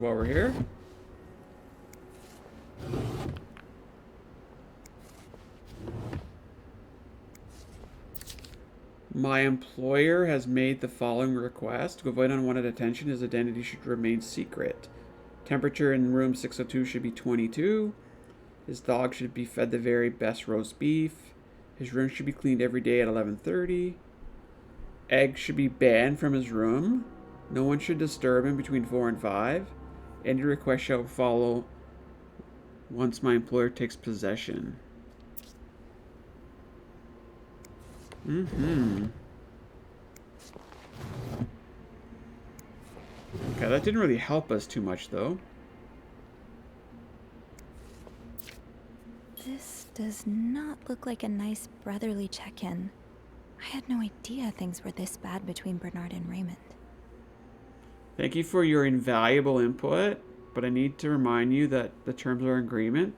While we're here. My employer has made the following request. To avoid unwanted attention, his identity should remain secret. Temperature in room 602 should be 22. His dog should be fed the very best roast beef. His room should be cleaned every day at 11:30. Eggs should be banned from his room. No one should disturb him between 4 and 5. Any request shall follow once my employer takes possession. Okay, that didn't really help us too much, though. This does not look like a nice brotherly check-in. I had no idea things were this bad between Bernard and Raymond. Thank you for your invaluable input, but I need to remind you that the terms of our agreement.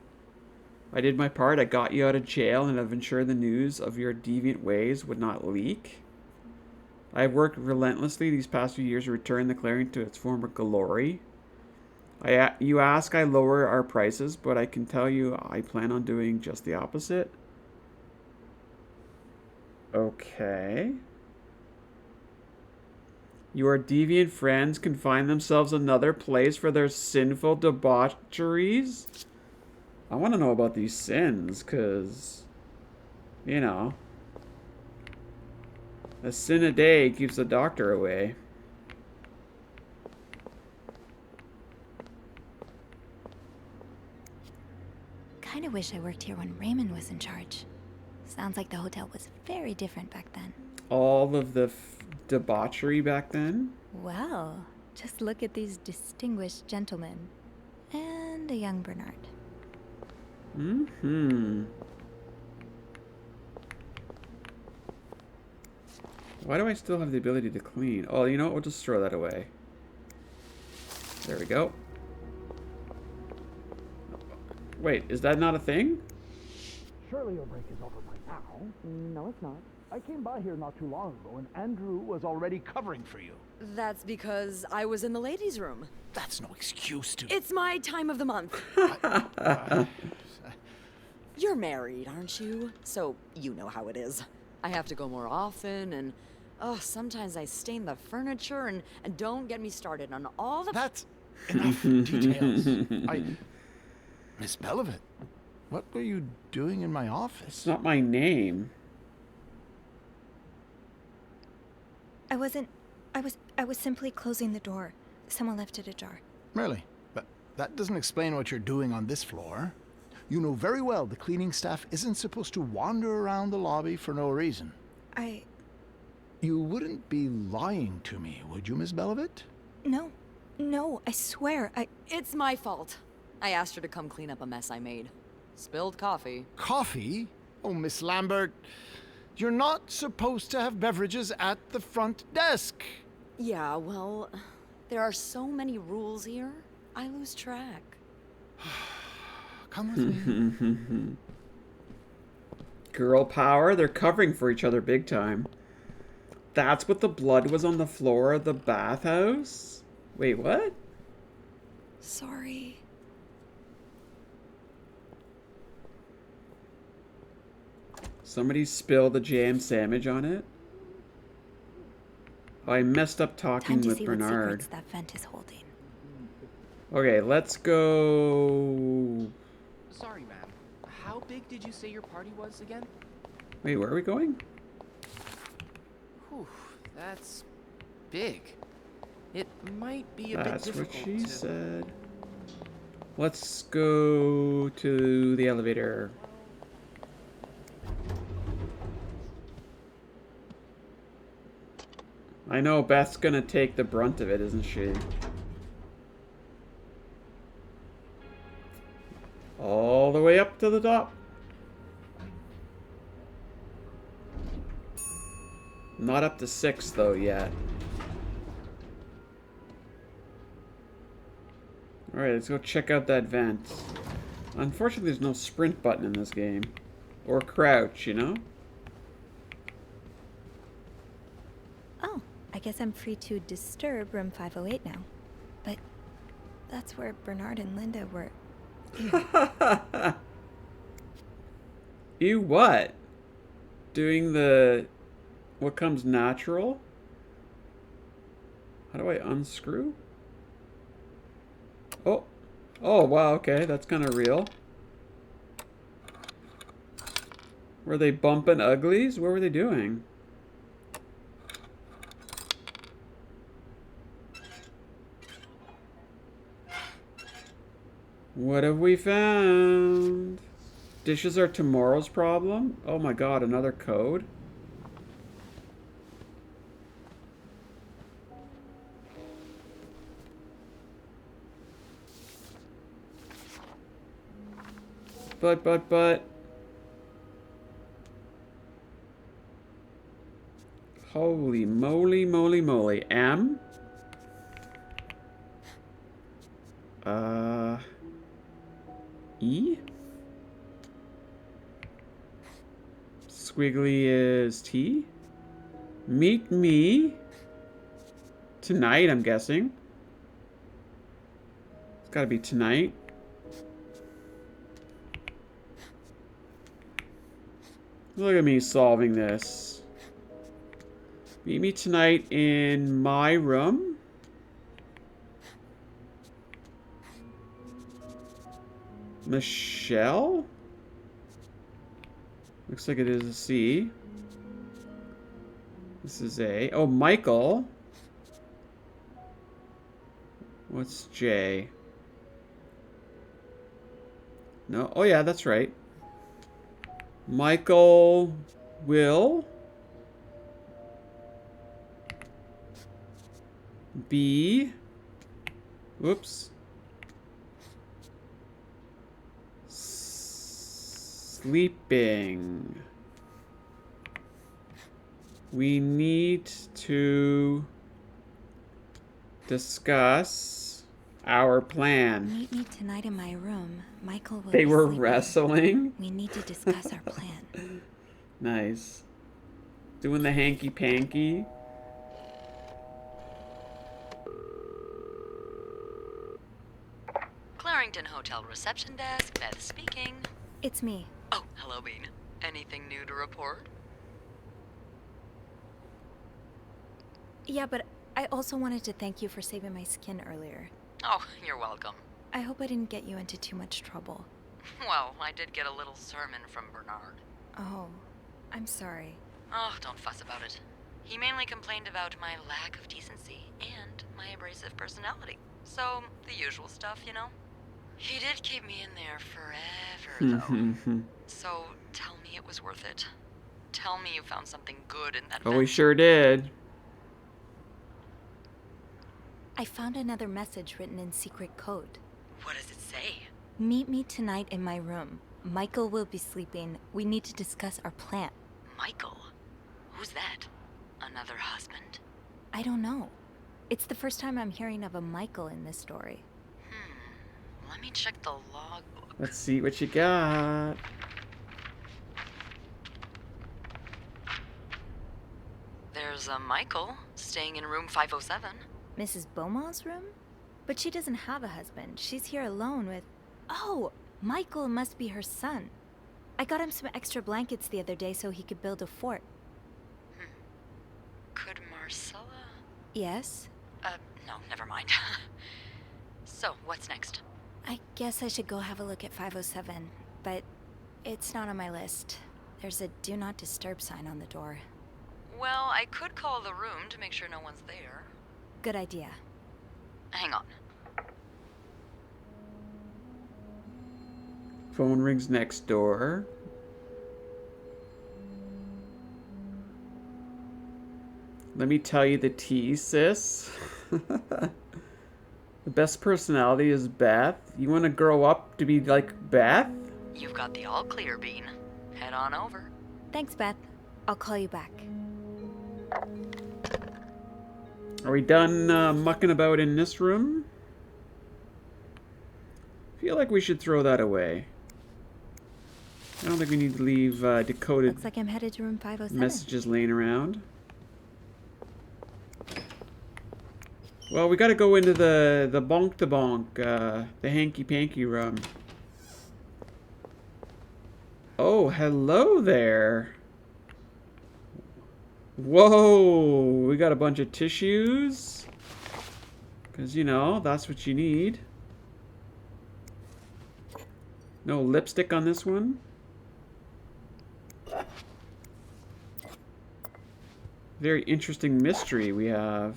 I did my part. I got you out of jail and have ensured the news of your deviant ways would not leak. I have worked relentlessly these past few years to return the clearing to its former glory. You ask I lower our prices, but I can tell you I plan on doing just the opposite. Okay. Your deviant friends can find themselves another place for their sinful debaucheries? I want to know about these sins, because, you know, a sin a day keeps the doctor away. Kinda wish I worked here when Raymond was in charge. Sounds like the hotel was very different back then. All of the debauchery back then? Well, just look at these distinguished gentlemen. And a young Bernard. Why do I still have the ability to clean? Oh, you know what? We'll just throw that away. There we go. Wait, is that not a thing? Surely your break is over by now. No, it's not. I came by here not too long ago, and Andrew was already covering for you. That's because I was in the ladies' room. That's no excuse to... It's my time of the month. You're married, aren't you? So you know how it is. I have to go more often, and sometimes I stain the furniture, and don't get me started on all the... That's enough details. Miss Belivet, what were you doing in my office? It's not my name. I was simply closing the door. Someone left it ajar. Really? But that doesn't explain what you're doing on this floor. You know very well the cleaning staff isn't supposed to wander around the lobby for no reason. You wouldn't be lying to me, would you, Miss Belivet? No, I swear, It's my fault. I asked her to come clean up a mess I made. Spilled coffee. Coffee? Oh, Miss Lambert, you're not supposed to have beverages at the front desk. Yeah, well, there are so many rules here, I lose track. Come with me. Girl power? They're covering for each other big time. That's what the blood was on the floor of the bathhouse? Wait, what? sorry. Somebody spilled a jam sandwich on it? Oh, I messed up talking Time to with see Bernard. what secrets that vent is holding. Okay, let's go... Sorry, ma'am. How big did you say your party was again? Wait, where are we going? Whew, that's big. It might be a bit That's difficult what she to... said. Let's go to the elevator. I know Beth's gonna take the brunt of it, isn't she? All the way up to the top. Not up to 6 though yet. Alright, let's go check out that vent. Unfortunately, there's no sprint button in this game. Or crouch, you know? Oh, I guess I'm free to disturb room 508 now. But That's where Bernard and Linda were. You what? Doing the... what comes natural? How do I unscrew? Oh. Oh, wow, okay. That's kind of real. Were they bumping uglies? What were they doing? What have we found? Dishes are tomorrow's problem? Oh my god, another code? But. Holy moly. M? E? Squiggly is T? Meet me tonight, I'm guessing. It's gotta be tonight. Look at me solving this. Meet me tonight in my room. Michelle? Looks like it is a C. This is A. Oh, Michael. What's J? No. Oh, yeah, that's right. Michael will be... whoops. Sleeping. We need to discuss our plan. Meet me tonight in my room. Michael will They be were sleeping. wrestling? We need to discuss our plan. Nice. Doing the hanky-panky. Clarington Hotel reception desk, Beth speaking. It's me. Oh, hello, Bean. Anything new to report? Yeah, but I also wanted to thank you for saving my skin earlier. Oh, you're welcome. I hope I didn't get you into too much trouble. Well, I did get a little sermon from Bernard. Oh, I'm sorry. Oh, don't fuss about it. He mainly complained about my lack of decency and my abrasive personality. So, the usual stuff, you know? He did keep me in there forever, though. So, tell me it was worth it. Tell me you found something good in that Oh, we vent. sure did. I found another message written in secret code. What does it say? Meet me tonight in my room. Michael will be sleeping. We need to discuss our plan. Michael? Who's that? Another husband? I don't know. It's the first time I'm hearing of a Michael in this story. Let me check the logbook. Let's see what you got. There's a Michael staying in room 507. Mrs. Beaumont's room? But she doesn't have a husband. She's here alone with... Oh! Michael must be her son. I got him some extra blankets the other day so he could build a fort. Could Marcella? Yes? No, never mind. So, what's next? I guess I should go have a look at 507, but it's not on my list. There's a do not disturb sign on the door. Well, I could call the room to make sure no one's there. Good idea. Hang on. Phone rings next door. Let me tell you the tea, sis. The best personality is Beth. You want to grow up to be like Beth? You've got the all clear, Bean. Head on over. Thanks, Beth. I'll call you back. Are we done mucking about in this room? Feel like we should throw that away. I don't think we need to leave decoded Looks like I'm headed to room 507. messages laying around. Well, we gotta go into the bonk, the hanky-panky room. Oh, hello there. Whoa, we got a bunch of tissues. Because, you know, that's what you need. No lipstick on this one. Very interesting mystery we have.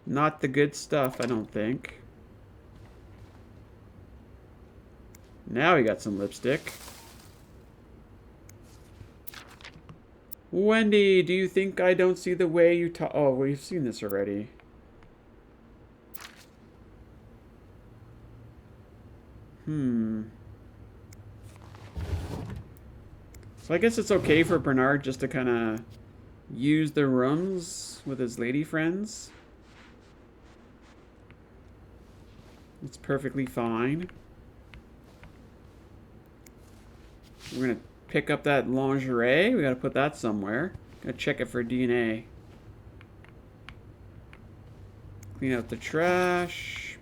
Not the good stuff, I don't think. Now we got some lipstick. Wendy, do you think I don't see the way you talk? Oh, we've seen this already. So I guess it's okay for Bernard just to kind of use the rooms with his lady friends. It's perfectly fine. We're gonna pick up that lingerie. We gotta put that somewhere. Gotta check it for DNA. Clean out the trash.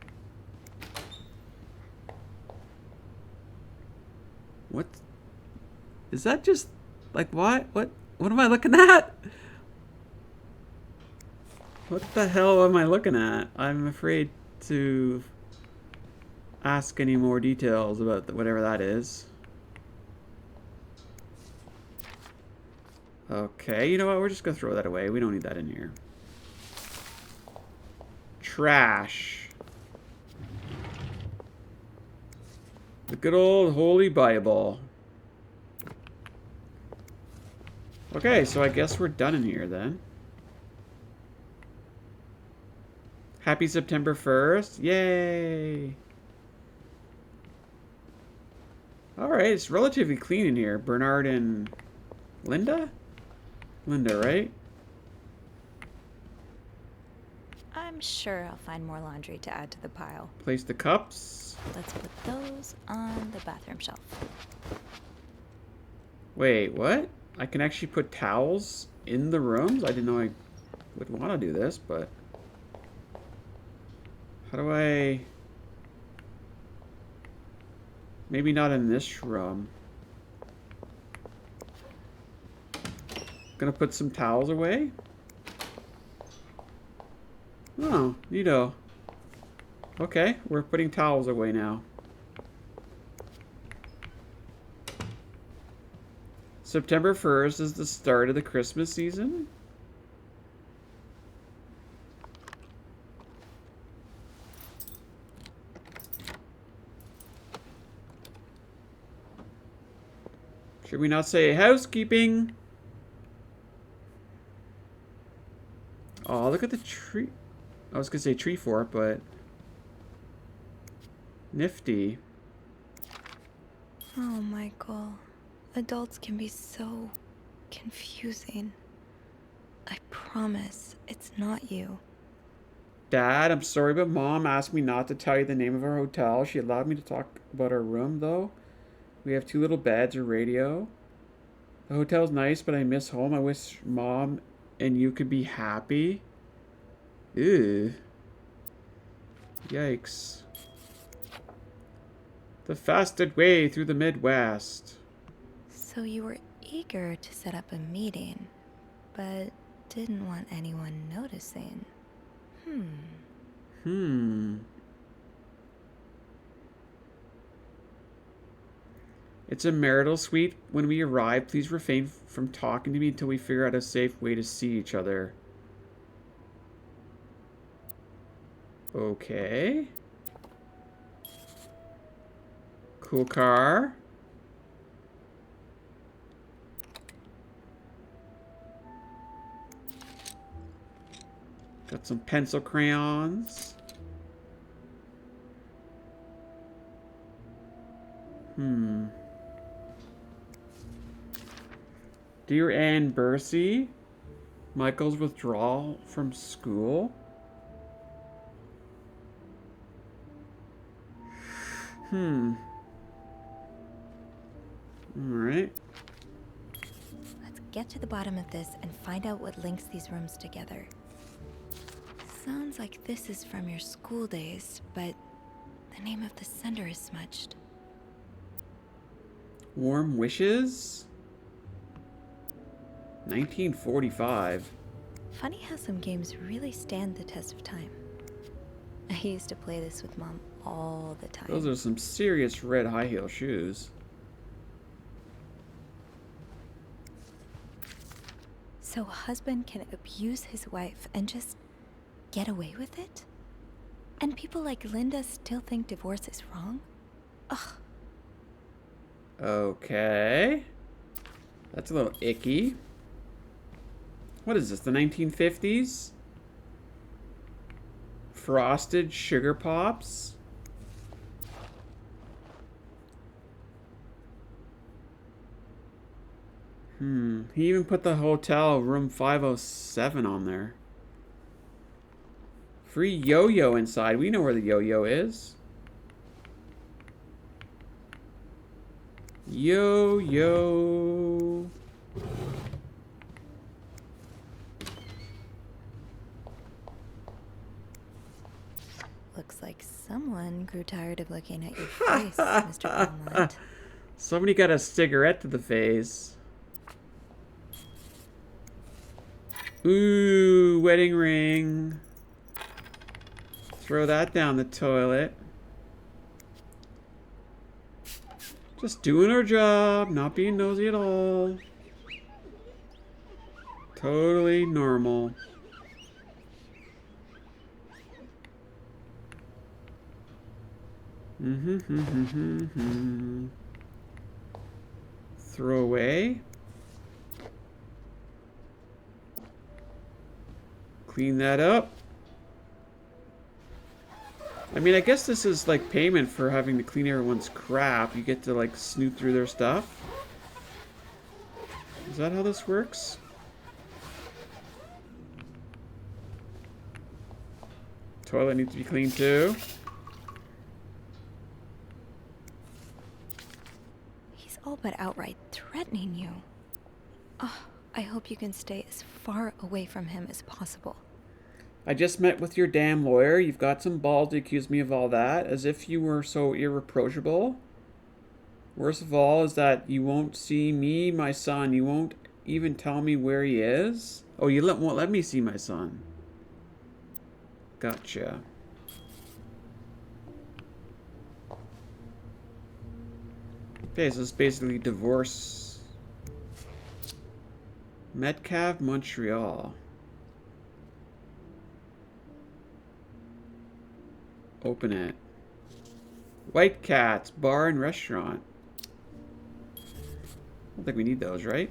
What? Is that just like what? What am I looking at? What the hell am I looking at? I'm afraid to ask any more details about whatever that is. Okay, you know what? We're just gonna throw that away. We don't need that in here. Trash. The good old Holy Bible. Okay, so I guess we're done in here then. Happy September 1st. Yay! Alright, it's relatively clean in here. Bernard and Linda? Linda, right? I'm sure I'll find more laundry to add to the pile. Place the cups. Let's put those on the bathroom shelf. Wait, what? I can actually put towels in the rooms? I didn't know I would want to do this, but... How do I... Maybe not in this room. Gonna put some towels away. Oh, neato. Okay, we're putting towels away now. September 1st is the start of the Christmas season. Should we not say housekeeping? Oh, look at the tree. I was gonna say tree fort, but nifty. Oh, Michael. Adults can be so confusing. I promise it's not you. Dad, I'm sorry, but Mom asked me not to tell you the name of our hotel. She allowed me to talk about our room, though. We have 2 little beds, a radio. The hotel's nice, but I miss home. I wish Mom and you could be happy. Ew. Yikes. The fastest way through the Midwest. So you were eager to set up a meeting, but didn't want anyone noticing. It's a marital suite. When we arrive, please refrain from talking to me until we figure out a safe way to see each other. Okay. Cool car. Got some pencil crayons. Dear Ann Bercy, Michael's withdrawal from school. Alright. Let's get to the bottom of this and find out what links these rooms together. Sounds like this is from your school days, but the name of the sender is smudged. Warm Wishes? 1945. Funny how some games really stand the test of time. I used to play this with Mom all the time. Those are some serious red high heel shoes. So a husband can abuse his wife and just get away with it? And people like Linda still think divorce is wrong? Ugh. Okay. That's a little icky. What is this, the 1950s? Frosted Sugar Pops? He even put the hotel room 507 on there. Free yo-yo inside. We know where the yo-yo is. Yo-yo. Looks like someone grew tired of looking at your face, Mr. Beaumont. Somebody got a cigarette to the face. Ooh, wedding ring. Throw that down the toilet. Just doing our job, not being nosy at all. Totally normal. Throw away. Clean that up. I mean, I guess this is like payment for having to clean everyone's crap. You get to like snoop through their stuff. Is that how this works? Toilet needs to be cleaned too. He's all but outright threatening you. Oh, I hope you can stay as far away from him as possible. I just met with your damn lawyer. You've got some balls to accuse me of all that, as if you were so irreproachable. Worst of all is that you won't see me, my son. You won't even tell me where he is. Oh, you won't let me see my son. Gotcha. Okay, so it's basically divorce. Metcalfe, Montreal. Open it. White Cats, bar and restaurant. I don't think we need those, right?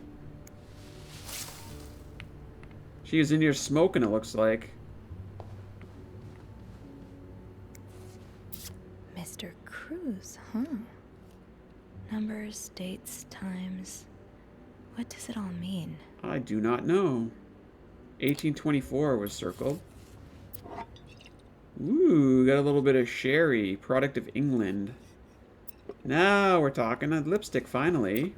She was in here smoking, it looks like. Mr. Cruz, huh? Numbers, dates, times. What does it all mean? I do not know. 1824 was circled. Ooh, got a little bit of sherry, product of England. Now we're talking a lipstick, finally.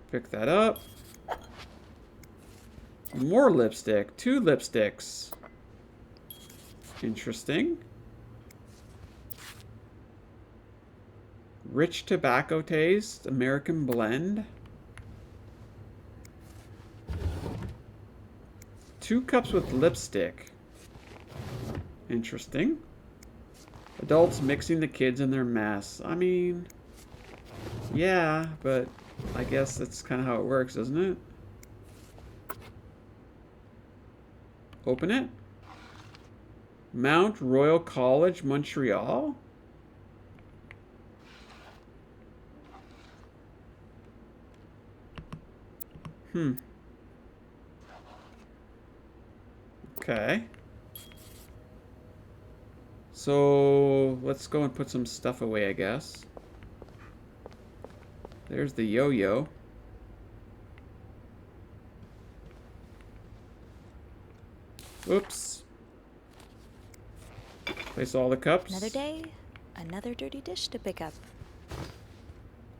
Pick that up. More lipstick, 2 lipsticks. Interesting. Rich tobacco taste, American blend. 2 cups with lipstick. Interesting. Adults mixing the kids in their mess. I mean, yeah, but I guess that's kind of how it works, isn't it? Open it. Mount Royal College, Montreal. Okay. So let's go and put some stuff away, I guess. There's the yo-yo. Oops. Place all the cups. Another day, another dirty dish to pick up.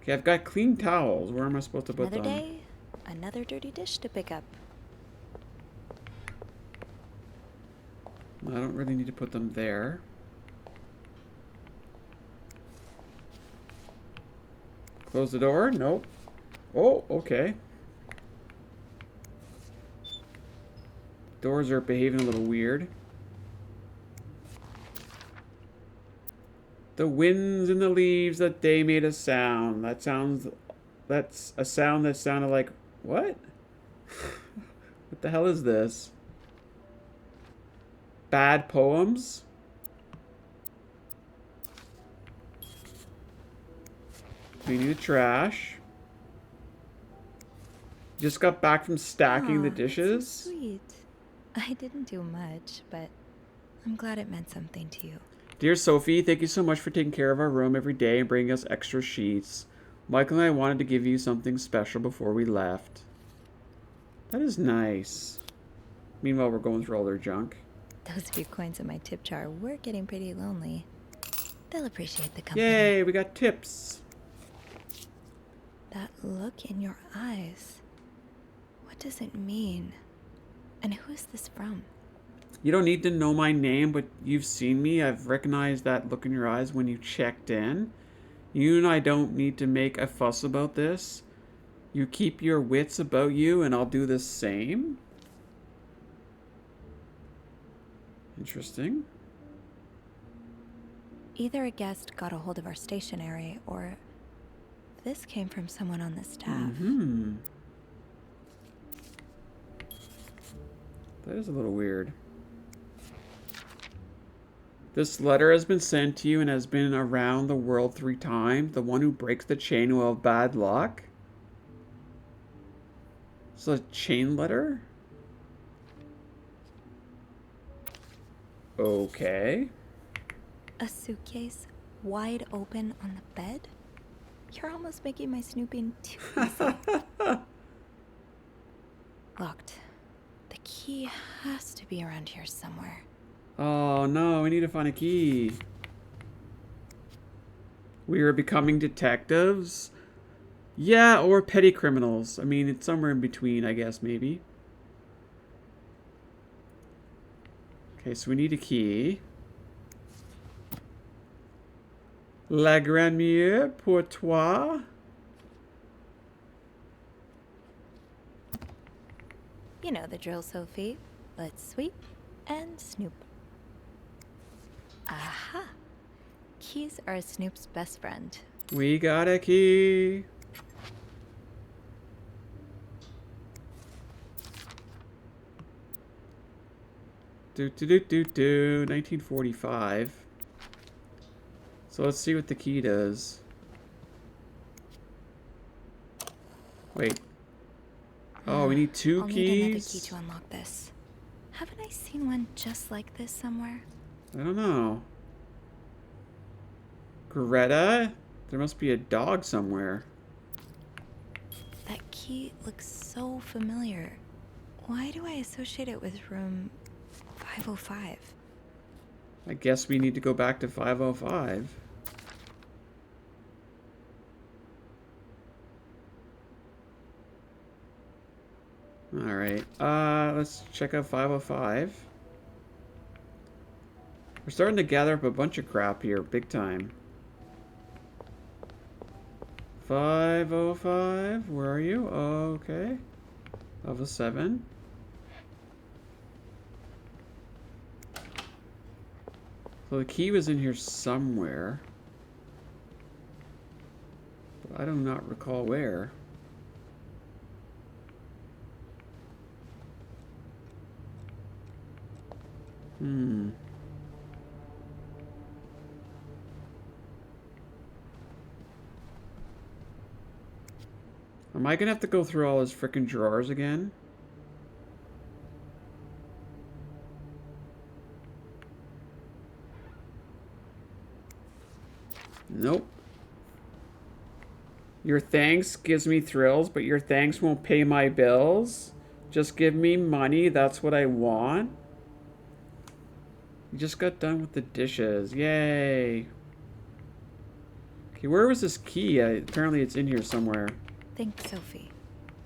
Okay, I've got clean towels. Where am I supposed to put Another them? day, another dirty dish to pick up. I don't really need to put them there. Close the door? Nope. Oh, okay. Doors are behaving a little weird. The winds and the leaves that day made a sound. That's a sound that sounded like, what? What the hell is this? Bad poems? Cleaning the trash. Just got back from stacking the dishes. So sweet. I didn't do much, but I'm glad it meant something to you. Dear Sophie, thank you so much for taking care of our room every day and bringing us extra sheets. Michael and I wanted to give you something special before we left. That is nice. Meanwhile, we're going through all their junk. Those few coins in my tip jar were getting pretty lonely. They'll appreciate the company. Yay, we got tips. That look in your eyes. What does it mean? And who is this from? You don't need to know my name, but you've seen me. I've recognized that look in your eyes when you checked in. You and I don't need to make a fuss about this. You keep your wits about you, and I'll do the same. Interesting. Either a guest got a hold of our stationery, or this came from someone on the staff. Mm-hmm. That is a little weird. This letter has been sent to you and has been around the world 3 times. The one who breaks the chain will have bad luck. It's a chain letter? Okay. A suitcase wide open on the bed? You're almost making my snooping too easy. Locked. The key has to be around here somewhere. Oh no, we need to find a key. We are becoming detectives? Yeah, or petty criminals. I mean, it's somewhere in between, I guess, maybe. Okay, so we need a key. La grand-mère pour toi. You know the drill, Sophie. Let's sweep and snoop. Aha! Keys are Snoop's best friend. We got a key. Do 1945. So let's see what the key does. Wait. Oh, we need 2 I'll keys? need another key to unlock this. Haven't I seen one just like this somewhere? I don't know. Greta? There must be a dog somewhere. That key looks so familiar. Why do I associate it with room 505? I guess we need to go back to 505. Alright, let's check out 505. We're starting to gather up a bunch of crap here, big time. 505, where are you? Okay. Level 7. So the key was in here somewhere. But I do not recall where. Am I gonna have to go through all his frickin' drawers again? Nope. Your thanks gives me thrills, but your thanks won't pay my bills. Just give me money, that's what I want. You just got done with the dishes. Yay. Okay, where was this key? Apparently it's in here somewhere. Think, Sophie.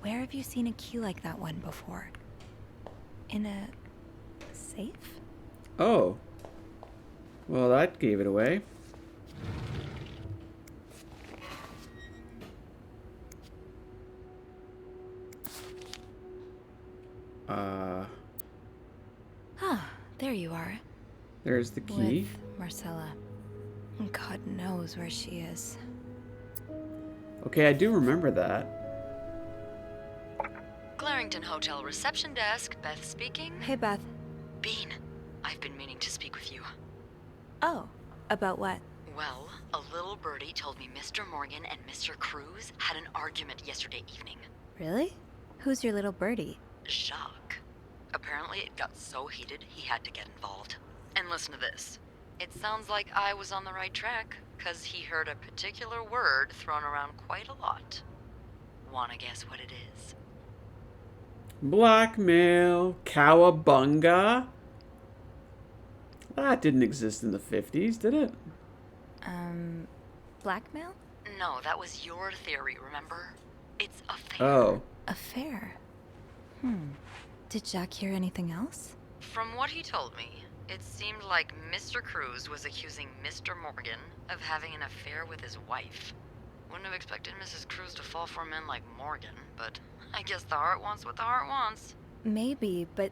Where have you seen a key like that one before? In a safe? Oh. Well, that gave it away. Ah, there you are. There's the key. With Marcella. God knows where she is. Okay, I do remember that. Clarington Hotel reception desk, Beth speaking. Hey, Beth. Bean, I've been meaning to speak with you. Oh, about what? Well, a little birdie told me Mr. Morgan and Mr. Cruz had an argument yesterday evening. Really? Who's your little birdie? Jacques. Apparently it got so heated he had to get involved. And listen to this. It sounds like I was on the right track, 'cause he heard a particular word thrown around quite a lot. Wanna guess what it is? Blackmail. Cowabunga. That didn't exist in the 50s, did it? Blackmail? No, that was your theory, remember? It's a fair. Oh. Affair. Did Jack hear anything else? From what he told me, it seemed like Mr. Cruz was accusing Mr. Morgan of having an affair with his wife. Wouldn't have expected Mrs. Cruz to fall for a man like Morgan, but I guess the heart wants what the heart wants. Maybe, but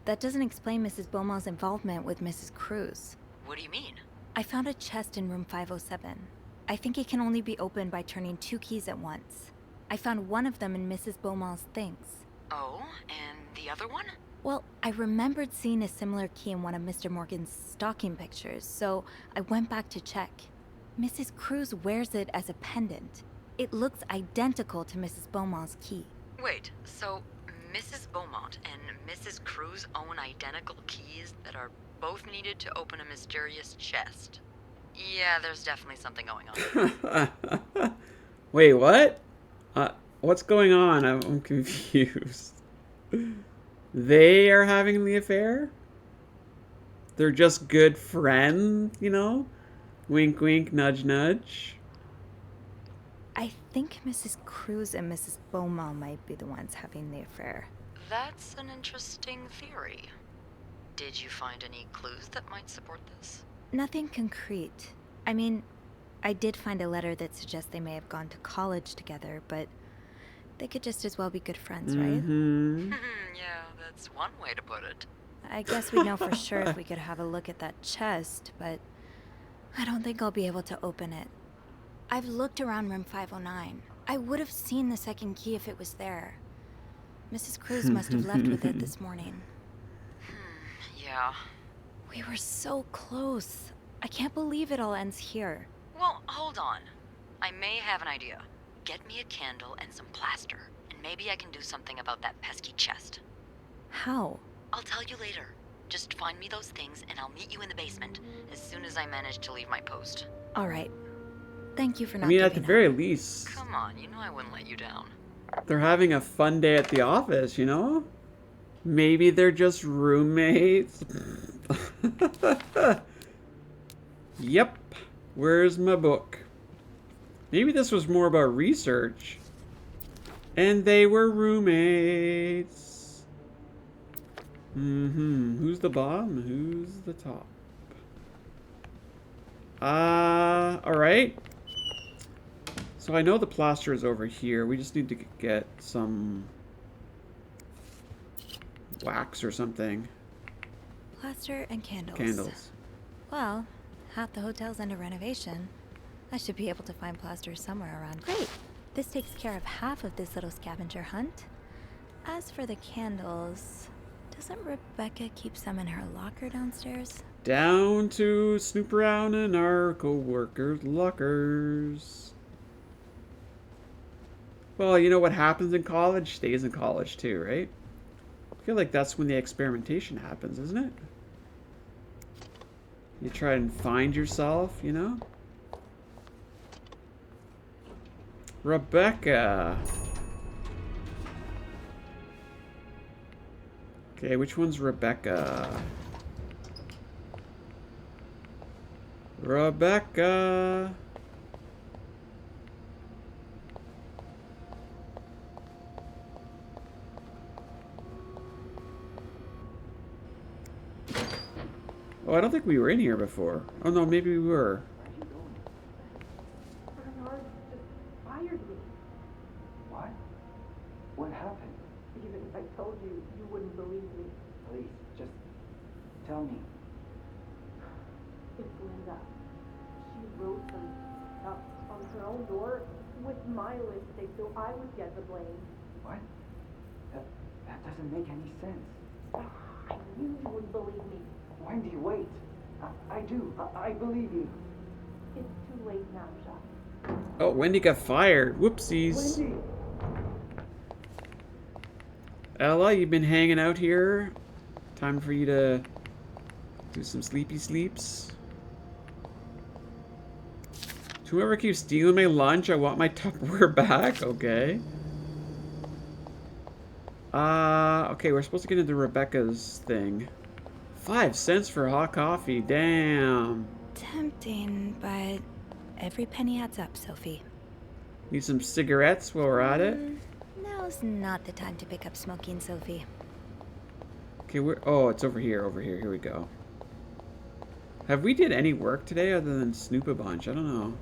that doesn't explain Mrs. Beaumont's involvement with Mrs. Cruz. What do you mean? I found a chest in room 507. I think it can only be opened by turning 2 keys at once. I found one of them in Mrs. Beaumont's things. Oh, and the other one? Well, I remembered seeing a similar key in one of Mr. Morgan's stocking pictures, so I went back to check. Mrs. Cruz wears it as a pendant. It looks identical to Mrs. Beaumont's key. Wait, so Mrs. Beaumont and Mrs. Cruz own identical keys that are both needed to open a mysterious chest? Yeah, there's definitely something going on. Wait, what? What's going on? I'm confused. They are having the affair? They're just good friends, you know? Wink, wink, nudge, nudge. I think Mrs. Cruz and Mrs. Beaumont might be the ones having the affair. That's an interesting theory. Did you find any clues that might support this? Nothing concrete. I mean, I did find a letter that suggests they may have gone to college together, but they could just as well be good friends, right? Yeah, that's one way to put it. I guess we'd know for sure if we could have a look at that chest, but I don't think I'll be able to open it. I've looked around room 509. I would have seen the second key if it was there. Mrs. Cruz must have left with it this morning. Yeah. We were so close. I can't believe it all ends here. Well, hold on. I may have an idea. Get me a candle and some plaster, and maybe I can do something about that pesky chest. How? I'll tell you later. Just find me those things, and I'll meet you in the basement as soon as I manage to leave my post. All right. Thank you for not I mean, at the giving very up. least, Come on, you know I wouldn't let you down. they're having a fun day at the office, you know? Maybe they're just roommates. Yep. Where's my book? Maybe this was more about research. And they were roommates. Who's the bottom? Who's the top? Alright. So I know the plaster is over here. We just need to get some wax or something. Plaster and candles. Candles. Well, half the hotel's under renovation. I should be able to find plaster somewhere around. Great! This takes care of half of this little scavenger hunt. As for the candles, doesn't Rebecca keep some in her locker downstairs? Down to snoop around in our co-workers' lockers. Well, you know what happens in college stays in college too, right? I feel like that's when the experimentation happens, isn't it? You try and find yourself, you know? Rebecca. Okay, which one's Rebecca? Rebecca. Oh, I don't think we were in here before. Oh no, maybe we were. Bernard just fired me. What? What happened? Even if I told you, you wouldn't believe me. Please, just tell me. It's Linda. She wrote some stuff on her own door with my lipstick, so I would get the blame. What? That doesn't make any sense. I knew you wouldn't believe me. Wendy, wait. I do. I believe you. It's too late now, Jacques. Oh, Wendy got fired. Whoopsies. Wendy! Ella, you've been hanging out here. Time for you to do some sleepy sleeps. To whoever keeps stealing my lunch, I want my Tupperware back. Okay. Okay, we're supposed to get into Rebecca's thing. 5 cents for hot coffee. Damn. Tempting, but every penny adds up, Sophie. Need some cigarettes while we're at it? Now's not the time to pick up smoking, Sophie. Okay, oh, it's over here, Here we go. Have we did any work today other than snoop a bunch? I don't know.